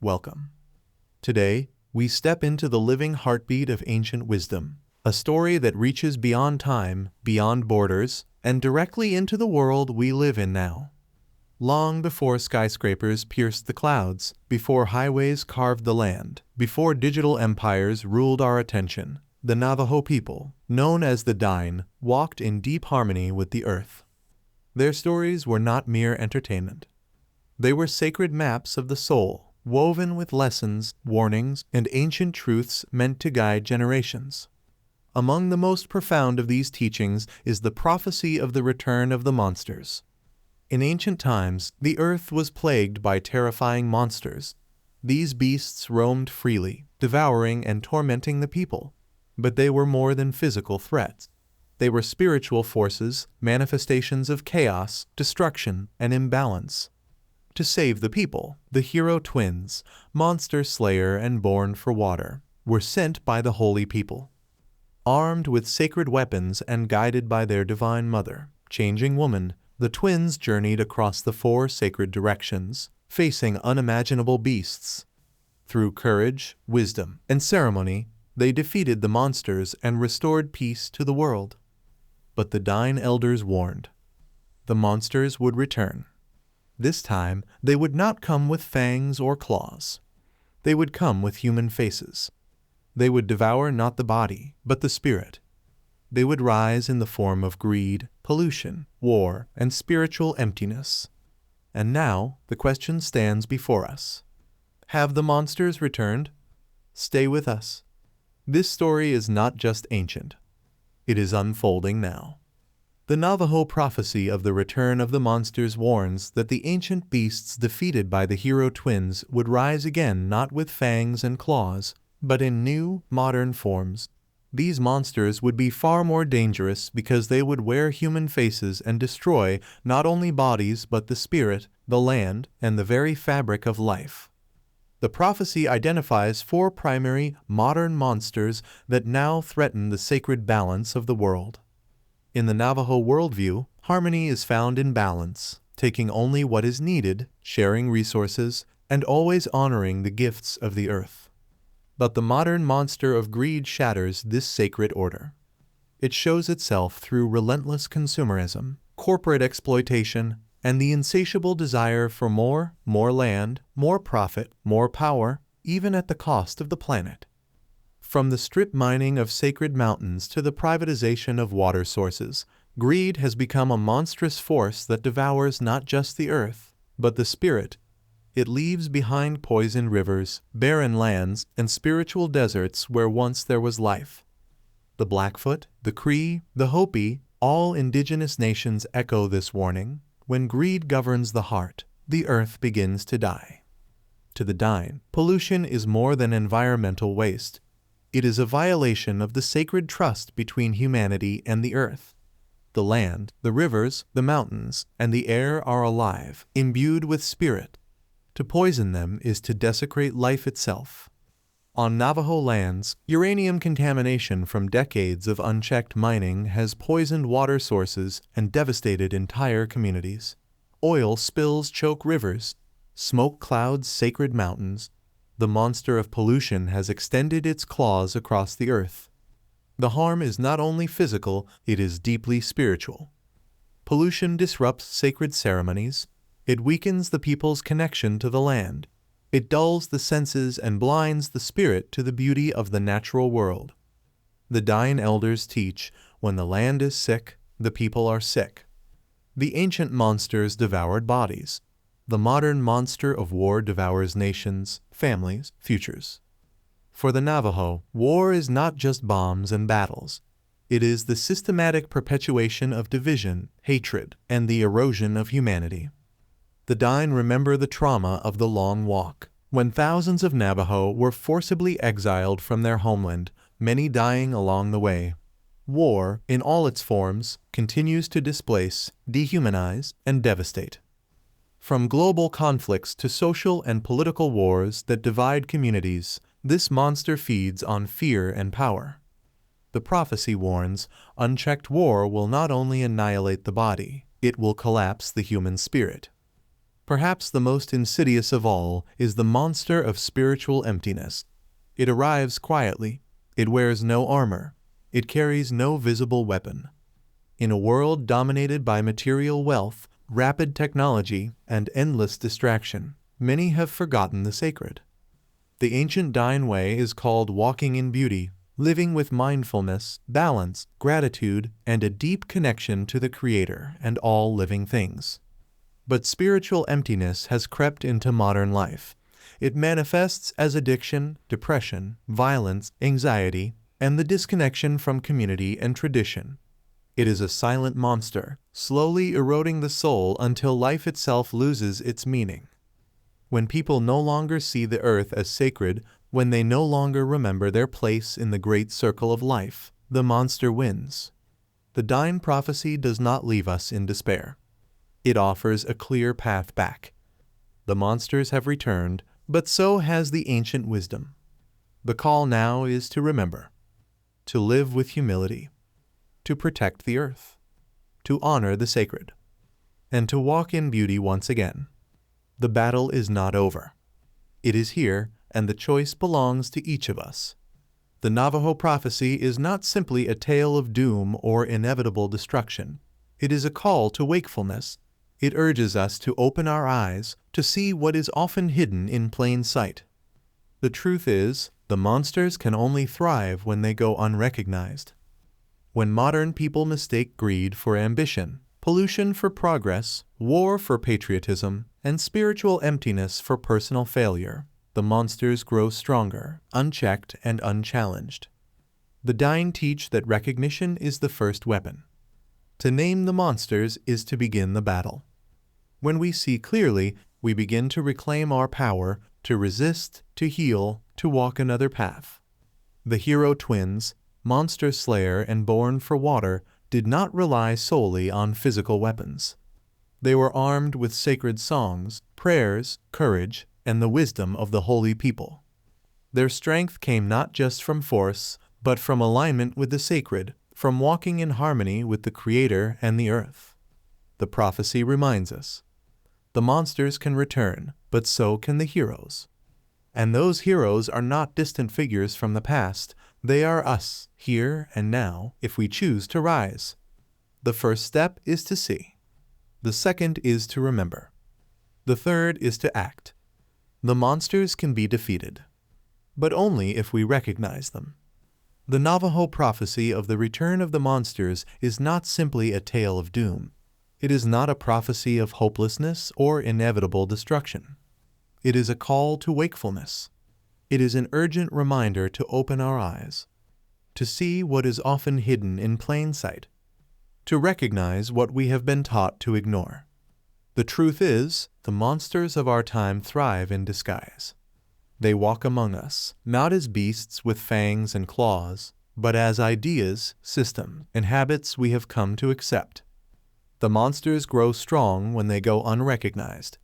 welcome. Today, we step into the living heartbeat of ancient wisdom, a story that reaches beyond time, beyond borders, and directly into the world we live in now. Long before skyscrapers pierced the clouds, before highways carved the land, before digital empires ruled our attention, the Navajo people, known as the Dine, walked in deep harmony with the earth. Their stories were not mere entertainment. They were sacred maps of the soul, woven with lessons, warnings, and ancient truths meant to guide generations. Among the most profound of these teachings is the prophecy of the return of the monsters. In ancient times, the earth was plagued by terrifying monsters. These beasts roamed freely, devouring and tormenting the people. But they were more than physical threats. They were spiritual forces, manifestations of chaos, destruction, and imbalance. To save the people, the hero twins, monster slayer and born for water, were sent by the holy people. Armed with sacred weapons and guided by their divine mother, changing woman, the twins journeyed across the four sacred directions, facing unimaginable beasts. Through courage, wisdom, and ceremony, they defeated the monsters and restored peace to the world. But the Dine elders warned. The monsters would return. This time, they would not come with fangs or claws. They would come with human faces. They would devour not the body, but the spirit. They would rise in the form of greed, pollution, war, and spiritual emptiness. And now, the question stands before us. Have the monsters returned? Stay with us. This story is not just ancient. It is unfolding now. The Navajo prophecy of the return of the monsters warns that the ancient beasts defeated by the hero twins would rise again not with fangs and claws, but in new, modern forms. These monsters would be far more dangerous because they would wear human faces and destroy not only bodies but the spirit, the land, and the very fabric of life. The prophecy identifies four primary, modern monsters that now threaten the sacred balance of the world. In the Navajo worldview, harmony is found in balance, taking only what is needed, sharing resources, and always honoring the gifts of the earth. But the modern monster of greed shatters this sacred order. It shows itself through relentless consumerism, corporate exploitation, and the insatiable desire for more land, more profit, more power, even at the cost of the planet. From the strip mining of sacred mountains to the privatization of water sources, greed has become a monstrous force that devours not just the earth, but the spirit. It leaves behind poisoned rivers, barren lands, and spiritual deserts where once there was life. The Blackfoot, the Cree, the Hopi, all indigenous nations echo this warning. When greed governs the heart, the earth begins to die. To the Dine, pollution is more than environmental waste. It is a violation of the sacred trust between humanity and the earth. The land, the rivers, the mountains, and the air are alive, imbued with spirit. To poison them is to desecrate life itself. On Navajo lands, uranium contamination from decades of unchecked mining has poisoned water sources and devastated entire communities. Oil spills choke rivers. Smoke clouds sacred mountains. The monster of pollution has extended its claws across the earth. The harm is not only physical, it is deeply spiritual. Pollution disrupts sacred ceremonies. It weakens the people's connection to the land. It dulls the senses and blinds the spirit to the beauty of the natural world. The Dine elders teach, when the land is sick, the people are sick. The ancient monsters devoured bodies. The modern monster of war devours nations, families, futures. For the Navajo, war is not just bombs and battles. It is the systematic perpetuation of division, hatred, and the erosion of humanity. The Dine remember the trauma of the Long Walk, when thousands of Navajo were forcibly exiled from their homeland, many dying along the way. War, in all its forms, continues to displace, dehumanize, and devastate. From global conflicts to social and political wars that divide communities, this monster feeds on fear and power. The prophecy warns, unchecked war will not only annihilate the body, it will collapse the human spirit. Perhaps the most insidious of all is the monster of spiritual emptiness. It arrives quietly. It wears no armor. It carries no visible weapon. In a world dominated by material wealth, rapid technology, and endless distraction, many have forgotten the sacred. The ancient Dine way is called walking in beauty, living with mindfulness, balance, gratitude, and a deep connection to the Creator and all living things. But spiritual emptiness has crept into modern life. It manifests as addiction, depression, violence, anxiety, and the disconnection from community and tradition. It is a silent monster, slowly eroding the soul until life itself loses its meaning. When people no longer see the earth as sacred, when they no longer remember their place in the great circle of life, the monster wins. The Dine prophecy does not leave us in despair. It offers a clear path back. The monsters have returned, but so has the ancient wisdom. The call now is to remember, to live with humility, to protect the earth, to honor the sacred, and to walk in beauty once again. The battle is not over. It is here, and the choice belongs to each of us. The Navajo prophecy is not simply a tale of doom or inevitable destruction. It is a call to wakefulness. It urges us to open our eyes to see what is often hidden in plain sight. The truth is, the monsters can only thrive when they go unrecognized. When modern people mistake greed for ambition, pollution for progress, war for patriotism, and spiritual emptiness for personal failure, the monsters grow stronger, unchecked and unchallenged. The Dine teach that recognition is the first weapon. To name the monsters is to begin the battle. When we see clearly, we begin to reclaim our power, to resist, to heal, to walk another path. The hero twins, monster slayer and born for water, did not rely solely on physical weapons. They were armed with sacred songs, prayers, courage, and the wisdom of the holy people. Their strength came not just from force, but from alignment with the sacred, from walking in harmony with the Creator and the earth. The prophecy reminds us, the monsters can return, but so can the heroes. And those heroes are not distant figures from the past. They are us, here and now, if we choose to rise. The first step is to see. The second is to remember. The third is to act. The monsters can be defeated, but only if we recognize them. The Navajo prophecy of the return of the monsters is not simply a tale of doom. It is not a prophecy of hopelessness or inevitable destruction. It is a call to wakefulness. It is an urgent reminder to open our eyes, to see what is often hidden in plain sight, to recognize what we have been taught to ignore. The truth is, the monsters of our time thrive in disguise. They walk among us, not as beasts with fangs and claws, but as ideas, systems, and habits we have come to accept. The monsters grow strong when they go unrecognized.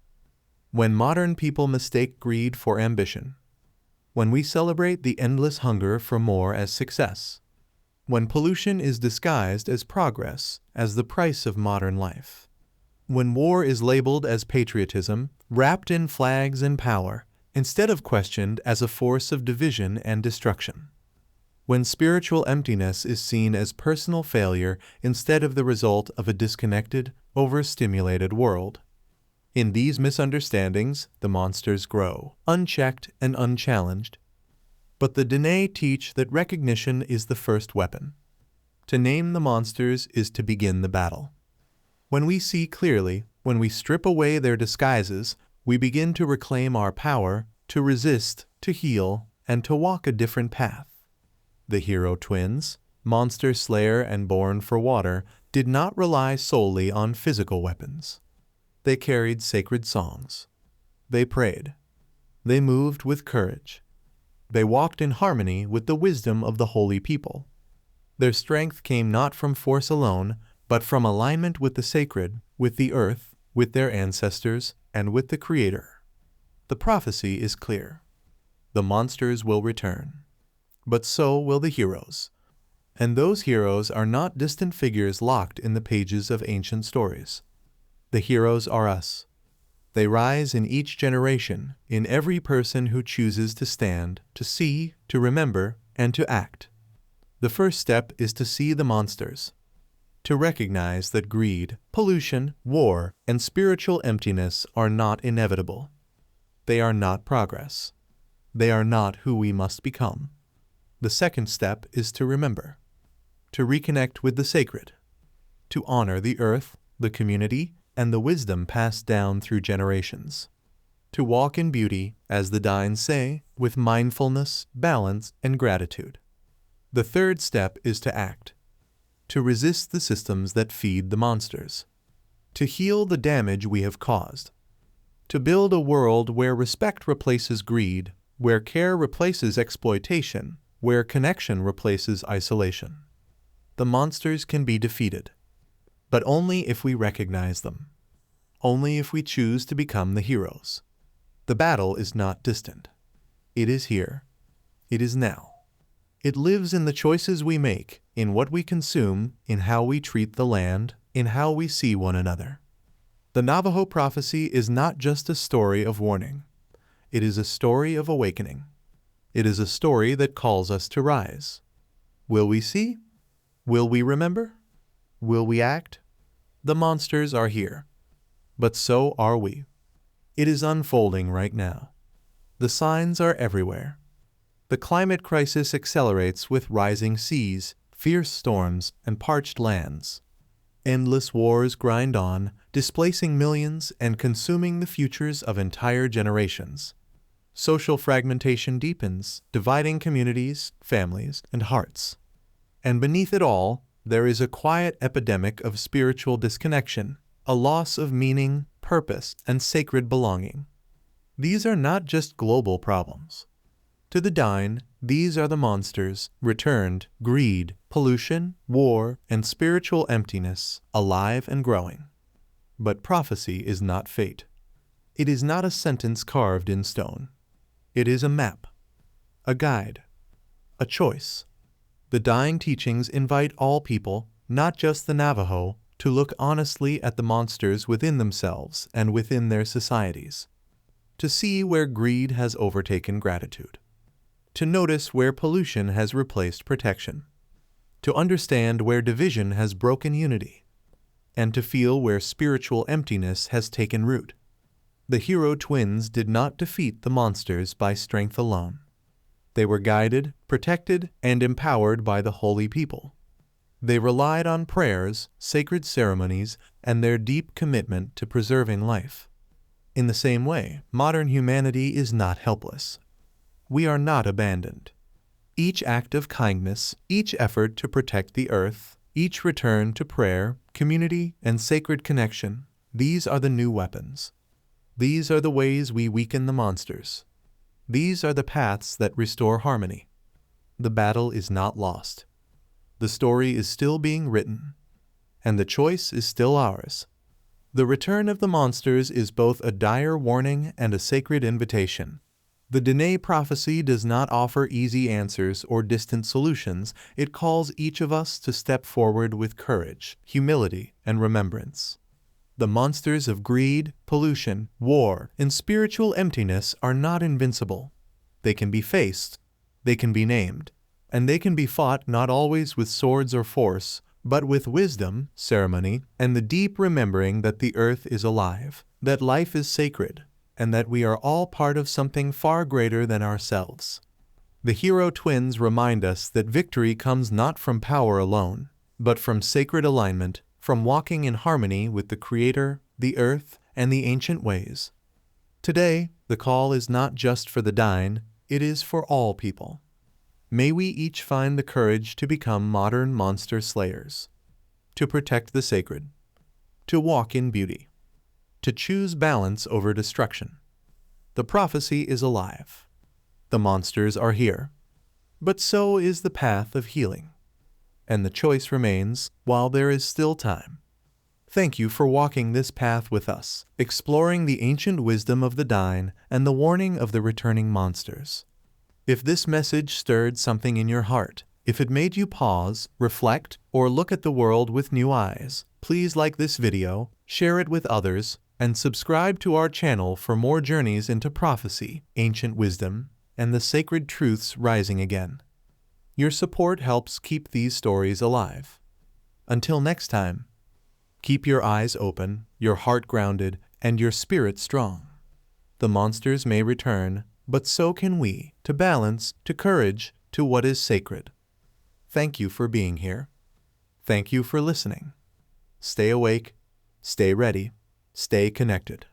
When modern people mistake greed for ambition. When we celebrate the endless hunger for more as success. When pollution is disguised as progress, as the price of modern life. When war is labeled as patriotism, wrapped in flags and power, instead of questioned as a force of division and destruction. When spiritual emptiness is seen as personal failure instead of the result of a disconnected, overstimulated world. In these misunderstandings, the monsters grow, unchecked and unchallenged. But the Diné teach that recognition is the first weapon. To name the monsters is to begin the battle. When we see clearly, when we strip away their disguises, we begin to reclaim our power, to resist, to heal, and to walk a different path. The hero twins, monster slayer and born for water, did not rely solely on physical weapons. They carried sacred songs. They prayed. They moved with courage. They walked in harmony with the wisdom of the holy people. Their strength came not from force alone, but from alignment with the sacred, with the earth, with their ancestors, and with the Creator. The prophecy is clear. The monsters will return. But so will the heroes. And those heroes are not distant figures locked in the pages of ancient stories. The heroes are us. They rise in each generation, in every person who chooses to stand, to see, to remember, and to act. The first step is to see the monsters. To recognize that greed, pollution, war, and spiritual emptiness are not inevitable. They are not progress. They are not who we must become. The second step is to remember. To reconnect with the sacred. To honor the earth, the community, and the wisdom passed down through generations. To walk in beauty, as the Dine say, with mindfulness, balance, and gratitude. The third step is to act. To resist the systems that feed the monsters. To heal the damage we have caused. To build a world where respect replaces greed, where care replaces exploitation, where connection replaces isolation. The monsters can be defeated, but only if we recognize them. Only if we choose to become the heroes. The battle is not distant. It is here. It is now. It lives in the choices we make, in what we consume, in how we treat the land, in how we see one another. The Navajo prophecy is not just a story of warning. It is a story of awakening. It is a story that calls us to rise. Will we see? Will we remember? Will we act? The monsters are here. But so are we. It is unfolding right now. The signs are everywhere. The climate crisis accelerates with rising seas, fierce storms, and parched lands. Endless wars grind on, displacing millions and consuming the futures of entire generations. Social fragmentation deepens, dividing communities, families, and hearts. And beneath it all, there is a quiet epidemic of spiritual disconnection, a loss of meaning, purpose, and sacred belonging. These are not just global problems. To the Dine, these are the monsters, returned, greed, pollution, war, and spiritual emptiness, alive and growing. But prophecy is not fate. It is not a sentence carved in stone. It is a map, a guide, a choice. The Dine teachings invite all people, not just the Navajo, to look honestly at the monsters within themselves and within their societies. To see where greed has overtaken gratitude. To notice where pollution has replaced protection. To understand where division has broken unity. And to feel where spiritual emptiness has taken root. The hero twins did not defeat the monsters by strength alone. They were guided, protected, and empowered by the holy people. They relied on prayers, sacred ceremonies, and their deep commitment to preserving life. In the same way, modern humanity is not helpless. We are not abandoned. Each act of kindness, each effort to protect the earth, each return to prayer, community, and sacred connection, these are the new weapons. These are the ways we weaken the monsters. These are the paths that restore harmony. The battle is not lost. The story is still being written, and the choice is still ours. The return of the monsters is both a dire warning and a sacred invitation. The Diné prophecy does not offer easy answers or distant solutions. It calls each of us to step forward with courage, humility, and remembrance. The monsters of greed, pollution, war, and spiritual emptiness are not invincible. They can be faced, they can be named, and they can be fought not always with swords or force, but with wisdom, ceremony, and the deep remembering that the earth is alive, that life is sacred, and that we are all part of something far greater than ourselves. The hero twins remind us that victory comes not from power alone, but from sacred alignment, from walking in harmony with the Creator, the earth, and the ancient ways. Today, the call is not just for the Dine, it is for all people. May we each find the courage to become modern monster slayers, to protect the sacred, to walk in beauty, to choose balance over destruction. The prophecy is alive. The monsters are here. But so is the path of healing. And the choice remains while there is still time. Thank you for walking this path with us, exploring the ancient wisdom of the Dine and the warning of the returning monsters. If this message stirred something in your heart, if it made you pause, reflect, or look at the world with new eyes, please like this video, share it with others, and subscribe to our channel for more journeys into prophecy, ancient wisdom, and the sacred truths rising again. Your support helps keep these stories alive. Until next time, keep your eyes open, your heart grounded, and your spirit strong. The monsters may return, but so can we, to balance, to courage, to what is sacred. Thank you for being here. Thank you for listening. Stay awake, stay ready, stay connected.